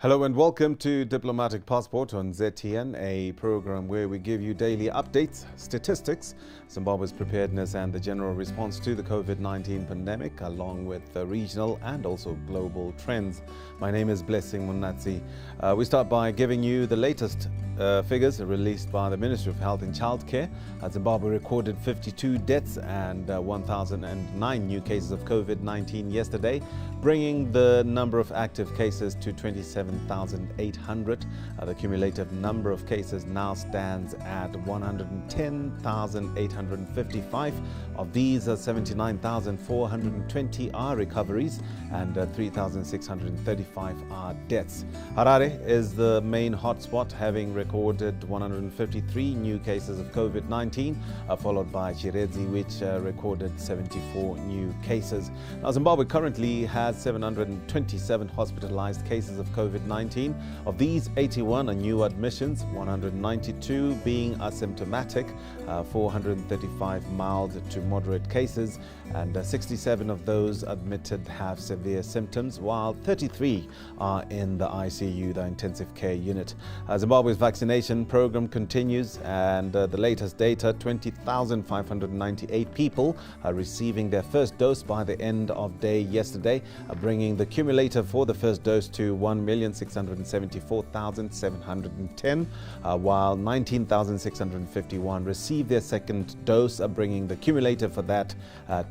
Hello and welcome to Diplomatic Passport on ZTN, a program where we give you daily updates, statistics, Zimbabwe's preparedness and the general response to the COVID-19 pandemic, along with regional and also global trends. My name is Blessing Munatsi. We start by giving you the latest figures released by the Ministry of Health and Childcare. Zimbabwe recorded 52 deaths and 1,009 new cases of COVID-19 yesterday, bringing the number of active cases to 27,800. The cumulative number of cases now stands at 110,855. Of these, 79,420 are recoveries and 3,635 are deaths. Harare is the main hotspot, having recorded 153 new cases of COVID-19, followed by Chiredzi, which recorded 74 new cases. Now, Zimbabwe currently has 727 hospitalized cases of COVID-19. Of these, 81 are new admissions, 192 being asymptomatic, 435 mild to moderate cases, and 67 of those admitted have severe symptoms, while 33 are in the ICU, the intensive care unit. Zimbabwe's vaccination program continues, and the latest data, 20,598 people are receiving their first dose by the end of day yesterday, bringing the cumulative for the first dose to 1,674,710, while 19,651 received their second dose, bringing the cumulative for that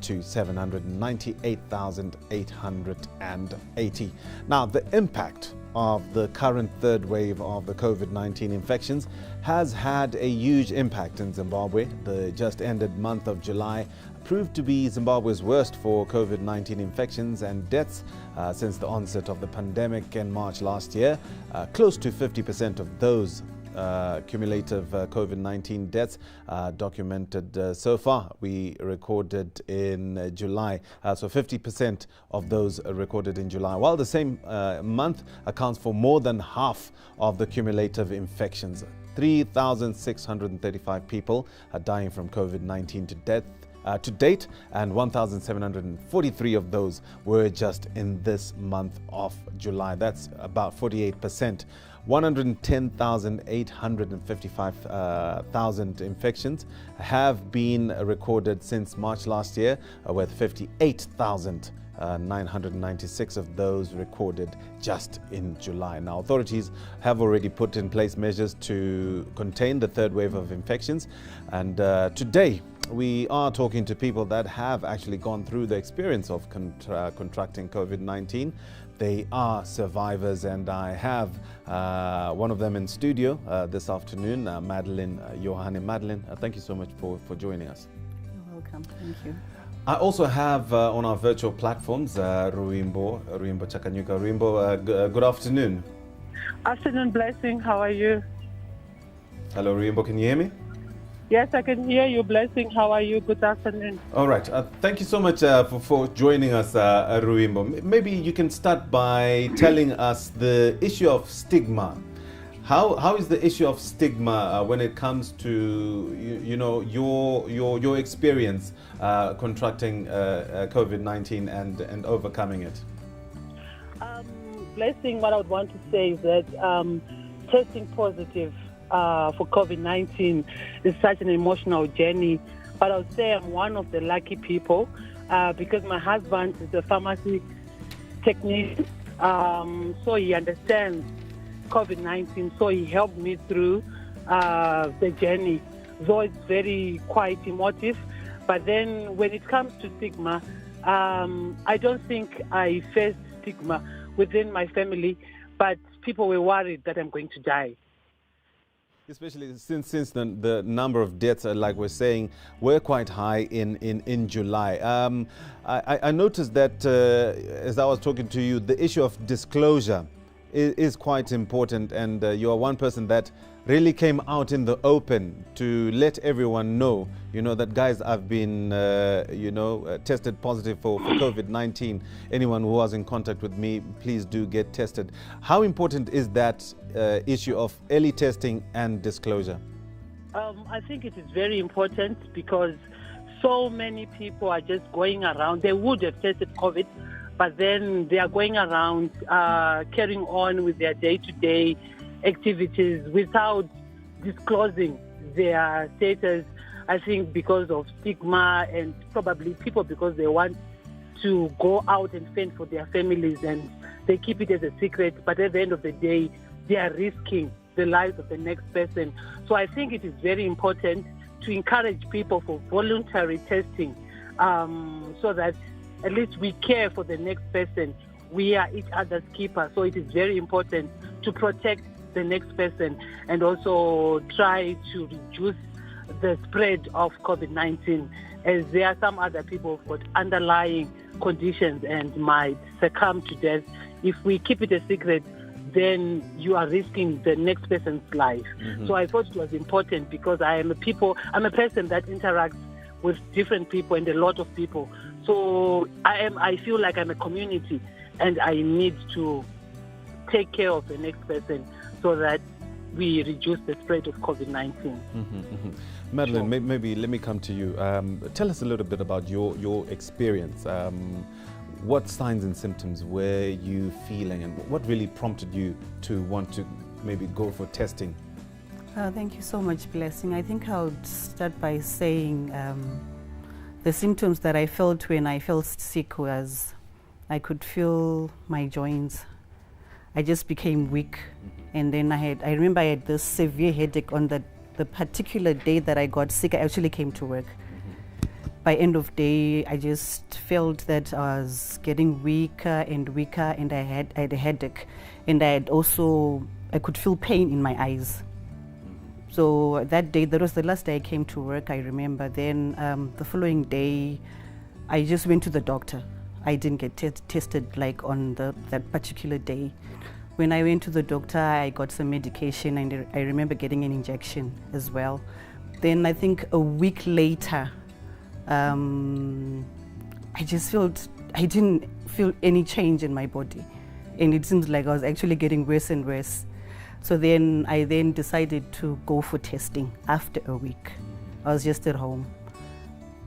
to 798,880. Now, the impact of the current third wave of the COVID-19 infections has had a huge impact in Zimbabwe. The just ended month of July proved to be Zimbabwe's worst for COVID-19 infections and deaths since the onset of the pandemic in March last year. Close to 50% of those cumulative COVID-19 deaths documented so far we recorded in July. So 50% of those recorded in July, while the same month accounts for more than half of the cumulative infections. 3,635 people are dying from COVID-19 to date, and 1,743 of those were just in this month of July. That's about 48%. 110,855 infections have been recorded since March last year, with 58,996 of those recorded just in July. Now, authorities have already put in place measures to contain the third wave of infections, and today we are talking to people that have actually gone through the experience of contracting COVID-19. They are survivors, and I have one of them in studio this afternoon, Madeline Yohane. Madeline, thank you so much for joining us. You're welcome. Thank you. I also have on our virtual platforms Ruimbo Chakanyuka. Ruimbo, good afternoon. Afternoon, Blessing. How are you? Hello, Ruimbo. Can you hear me? Yes, I can hear you, Blessing. How are you? Good afternoon. All right. Thank you so much for joining us, Ruimbo. Maybe you can start by telling us the issue of stigma. How is the issue of stigma when it comes to your experience contracting COVID-19 and overcoming it? Blessing, what I would want to say is that testing positive for COVID-19 is such an emotional journey, but I would say I'm one of the lucky people because my husband is a pharmacy technician, so he understands COVID-19, so he helped me through the journey, though it's very quite emotive. But then when it comes to stigma, I don't think I faced stigma within my family, but people were worried that I'm going to die. Especially since the number of deaths, like we're saying, were quite high in July. I noticed that as I was talking to you, the issue of disclosure is quite important, and you are one person that really came out in the open to let everyone know, that guys, I've been, tested positive for COVID-19. Anyone who was in contact with me, please do get tested. How important is that issue of early testing and disclosure? I think it is very important because so many people are just going around. They would have tested COVID, but then they are going around carrying on with their day-to-day activities without disclosing their status, I think because of stigma and probably people because they want to go out and fend for their families and they keep it as a secret, but at the end of the day, they are risking the lives of the next person. So I think it is very important to encourage people for voluntary testing so that at least we care for the next person. We are each other's keeper, so it is very important to protect the next person and also try to reduce the spread of COVID-19, as there are some other people who've got underlying conditions and might succumb to death. If we keep it a secret, then you are risking the next person's life. So I thought it was important because I'm a person that interacts with different people and a lot of people. So I feel like I'm a community and I need to take care of the next person so that we reduce the spread of COVID-19. Madeline, maybe let me come to you. Tell us a little bit about your experience. What signs and symptoms were you feeling and what really prompted you to want to maybe go for testing? Thank you so much, Blessing. I think I would start by saying the symptoms that I felt when I felt sick was I could feel my joints. I just became weak. And then I remember I had this severe headache on the particular day that I got sick. I actually came to work. By end of day, I just felt that I was getting weaker and weaker, and I had a headache, and I could feel pain in my eyes. So that day, that was the last day I came to work, I remember. Then the following day, I just went to the doctor. I didn't get tested like on that particular day. When I went to the doctor, I got some medication, and I remember getting an injection as well. Then I think a week later, I didn't feel any change in my body, and it seemed like I was actually getting worse and worse. So then I decided to go for testing after a week. I was just at home.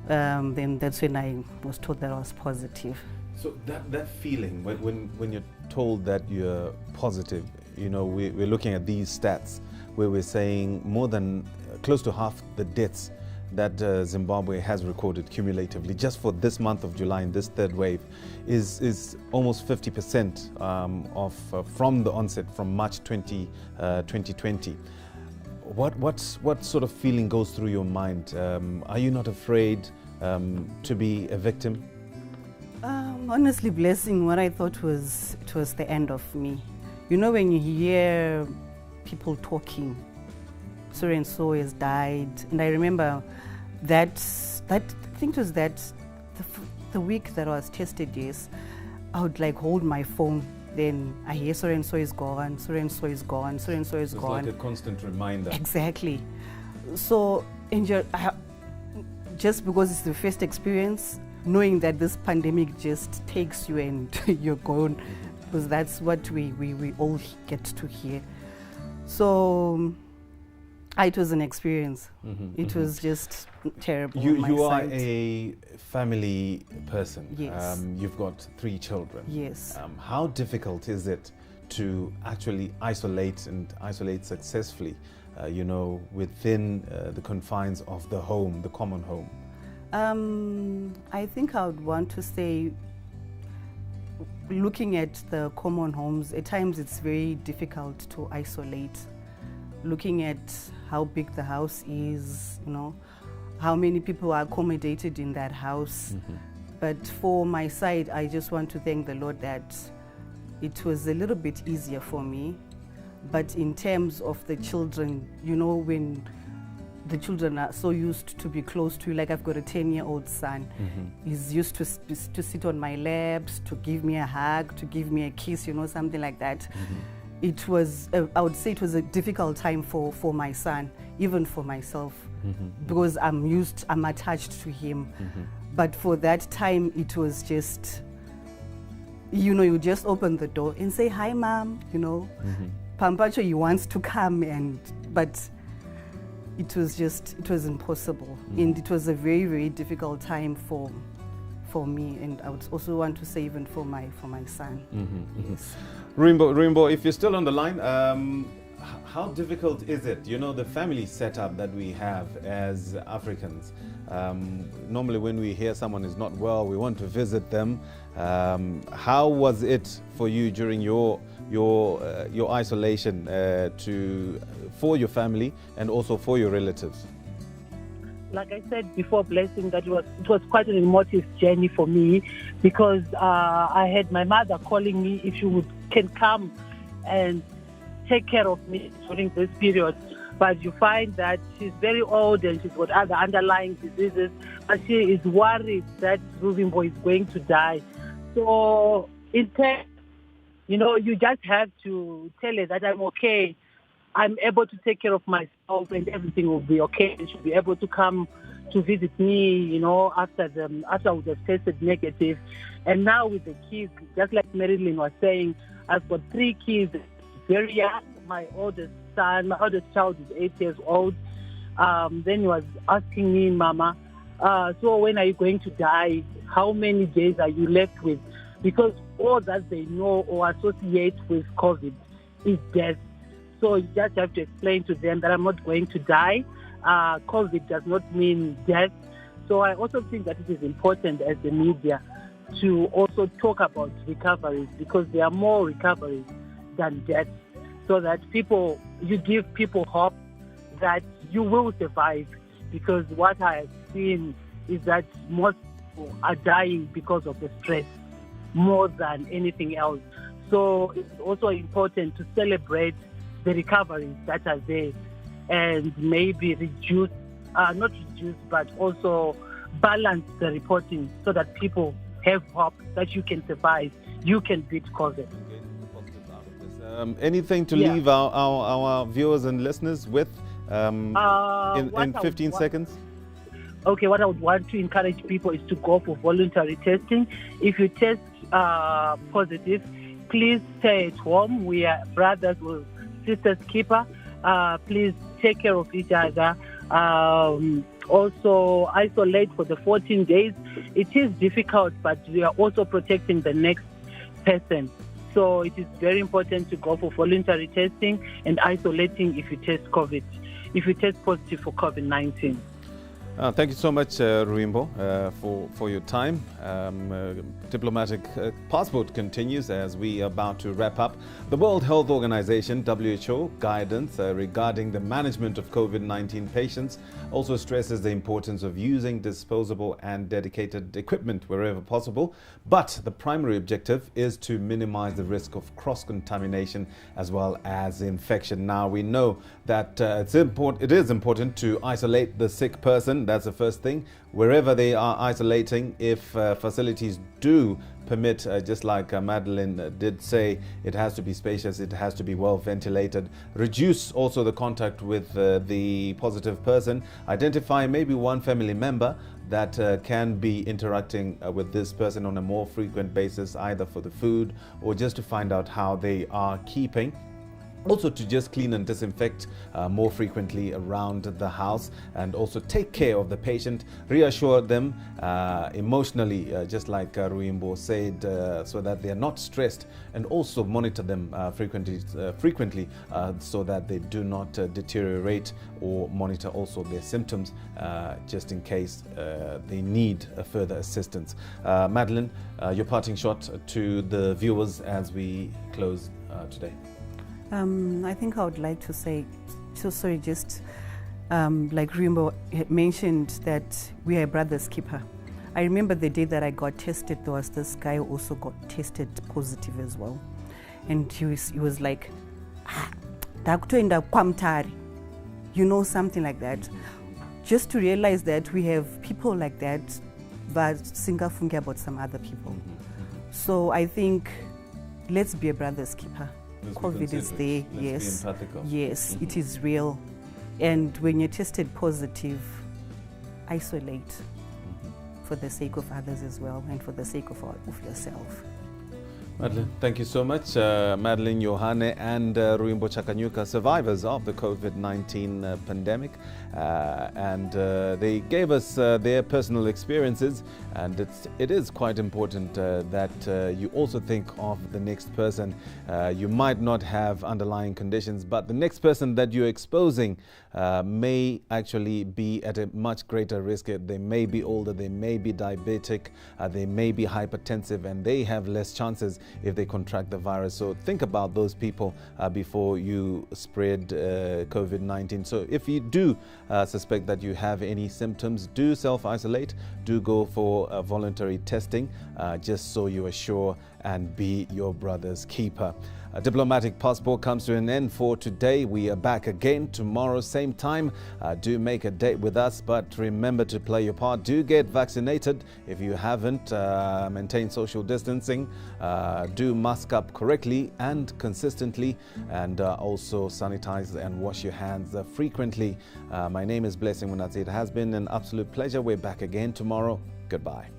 Then that's when I was told that I was positive. So that feeling when you're told that you're positive, you know, we're looking at these stats where we're saying more than close to half the deaths that Zimbabwe has recorded cumulatively just for this month of July in this third wave is almost 50% from the onset from March 2020. What sort of feeling goes through your mind? Are you not afraid to be a victim? Honestly, Blessing, what I thought was it was the end of me. You know, when you hear people talking, so and so has died, and I remember that I think it was the week that I was tested. Yes, I would like hold my phone. Then I hear so and so is gone, so and so is gone, so and so is gone. It's like a constant reminder. Exactly. So, just because it's the first experience, knowing that this pandemic just takes you and you're gone, because that's what we all get to hear. So it was an experience. It was just terrible. You are a family person. Yes. You've got 3 children. Yes. How difficult is it to actually isolate successfully, within the confines of the home, the common home? I think I would want to say, looking at the common homes, at times it's very difficult to isolate. Looking at how big the house is, how many people are accommodated in that house. But for my side, I just want to thank the Lord that it was a little bit easier for me. But in terms of the children, when the children are so used to be close to you, like I've got a 10-year-old son. He's used to sit on my laps, to give me a hug, to give me a kiss, something like that. It was, I would say it was a difficult time for my son, even for myself, because I'm attached to him. But for that time, it was just, you just open the door and say, "Hi, Mom," Pampacho, he wants to come, but it was impossible. And it was a very, very difficult time for for me, and I would also want to say even for my son. Yes. Ruimbo, if you're still on the line, how difficult is it? You know, the family setup that we have as Africans. Normally when we hear someone is not well, we want to visit them. How was it for you during your isolation for your family and also for your relatives? Like I said before, Blessing, that it was quite an emotive journey for me, because I had my mother calling me if she can come and take care of me during this period. But you find that she's very old and she's got other underlying diseases, but she is worried that Ruimbo is going to die. So in turn, you know, you just have to tell her that I'm okay. I'm able to take care of myself and everything will be okay. And she'll be able to come to visit me, you know, after I would have tested negative. And now with the kids, just like Marilyn was saying, I've got 3 kids, very young. My oldest child is 8 years old. Then he was asking me, Mama, so when are you going to die? How many days are you left with? Because all that they know or associate with COVID is death. So you just have to explain to them that I'm not going to die. COVID does not mean death. So I also think that it is important as the media to also talk about recoveries, because there are more recoveries than death, so that you give people hope that you will survive. Because what I have seen is that most people are dying because of the stress more than anything else. So it's also important to celebrate the recoveries that are there and maybe not reduce, but also balance the reporting so that people have hope that you can survive, you can beat COVID. Anything to leave our viewers and listeners with in 15 seconds? Okay, what I would want to encourage people is to go for voluntary testing. If you test positive, please stay at home. We are brothers or sisters keeper. Please take care of each other. Also isolate for the 14 days. It is difficult, but we are also protecting the next person. So it is very important to go for voluntary testing and isolating if you test positive for COVID-19. Thank you so much, Ruimbo, for your time. Diplomatic passport continues as we are about to wrap up. The World Health Organization, WHO, guidance regarding the management of COVID-19 patients also stresses the importance of using disposable and dedicated equipment wherever possible. But the primary objective is to minimize the risk of cross-contamination as well as infection. Now, we know that it is important to isolate the sick person. That's the first thing. Wherever they are isolating, if facilities do permit, just like Madeline did say, it has to be spacious, it has to be well ventilated. Reduce also the contact with the positive person. Identify maybe one family member that can be interacting with this person on a more frequent basis, either for the food or just to find out how they are keeping. Also to just clean and disinfect more frequently around the house, and also take care of the patient, reassure them emotionally, just like Ruimbo said, so that they are not stressed, and also monitor them frequently so that they do not deteriorate, or monitor also their symptoms just in case they need further assistance. Madeline, your parting shot to the viewers as we close today. I think I would like to say, like Ruimbo mentioned, that we are a brother's keeper. I remember the day that I got tested, there was this guy who also got tested positive as well. And he was like, you know, something like that. Just to realize that we have people like that, but singafungi about some other people. So I think let's be a brother's keeper. COVID is there, yes. Yes, it is real. And when you're tested positive, isolate for the sake of others as well, and for the sake of yourself. Madeline, thank you so much. Madeline Yohane and Ruimbo Chakanyuka, survivors of the COVID-19 pandemic. They gave us their personal experiences, and it is quite important that you also think of the next person. You might not have underlying conditions, but the next person that you're exposing may actually be at a much greater risk. They may be older, they may be diabetic, they may be hypertensive, and they have less chances if they contract the virus. So think about those people before you spread COVID-19. So if you do suspect that you have any symptoms, do self-isolate, do go for voluntary testing, just so you are sure and be your brother's keeper. A Diplomatic Passport comes to an end for today. We are back again tomorrow, same time. Do make a date with us, but remember to play your part. Do get vaccinated if you haven't. Maintain social distancing. Do mask up correctly and consistently, and also sanitize and wash your hands frequently. My name is Blessing Munatsi. It has been an absolute pleasure. We're back again tomorrow. Goodbye.